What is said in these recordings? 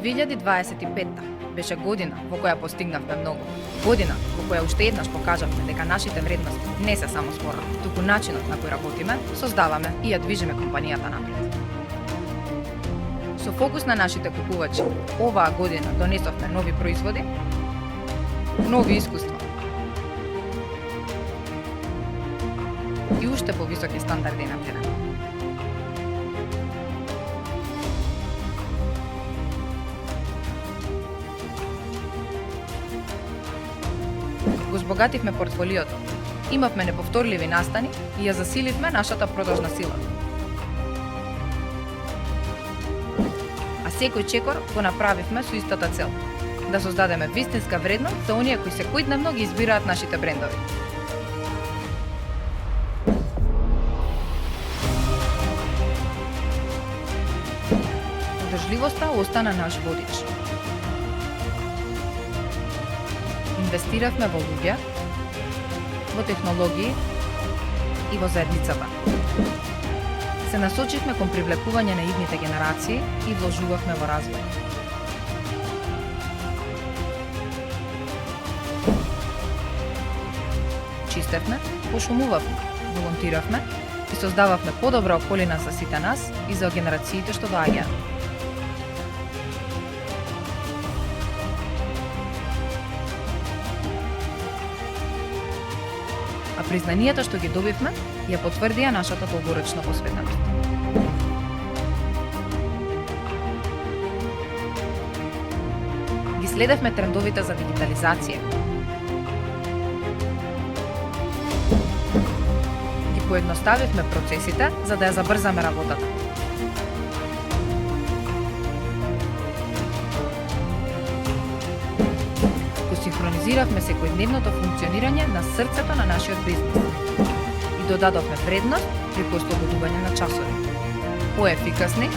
2025 беше година во која постигнавме многу. Година во која уште еднаш покажавме дека нашите вредности не се само збора, туку начинот на кој работиме, создаваме и ја движиме компанијата напред. Со фокус на нашите купувачи, оваа година донесовме нови производи, нови искуства и уште повисоки стандарди на терен. Го збогативме портфолиото, имавме неповторливи настани и ја засиливме нашата продажна сила. А секој чекор го направивме со истата цел – да создадеме вистинска вредност за оние кои секојдневно ги избираат нашите брендови. Одржливоста остана наш водич. Инвестиравме во луѓе, во технологии и во заедницата. Се насочивме кон привлекување на идните генерации и вложувавме во развој. Чистевме, пошумувавме, волонтиравме и создававме подобра околина за сите нас и за генерациите што доаѓаат. А признанијата што ги добивме ја потврдија нашата долгорочна посветеност. Ги следевме трендовите за дигитализација. Ги поедноставивме процесите за да ја забрзаме работата. Синхронизиравме секојдневното функционирање на срцето на нашиот бизнис и додадовме вредност преку ослободување на часови. Поефикасни,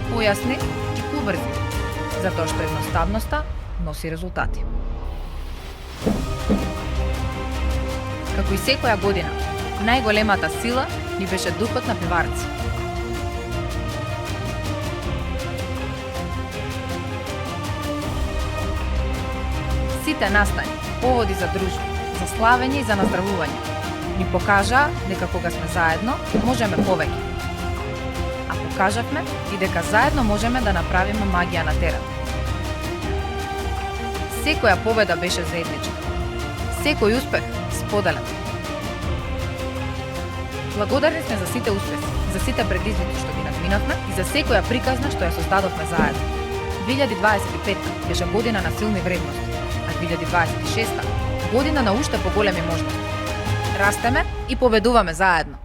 појасни и побрзи, затоа што едноставноста носи резултати. Како и секоја година, најголемата сила ни беше духот на пиварци. Сите настани, поводи за дружба, за славење и за наздравување ни покажаа дека кога сме заедно, можеме повеќе. А покажавме и дека заедно можеме да направиме магија на терен. Секоја победа беше заедничка. Секој успех споделен. Благодарни сме за сите успеси, за сите предизвици што ги надминавме и за секоја приказна што ја создадовме заедно. 2025 беше година на силни вредности, а 2026 година на уште поголеми можности. Растеме и победуваме заедно.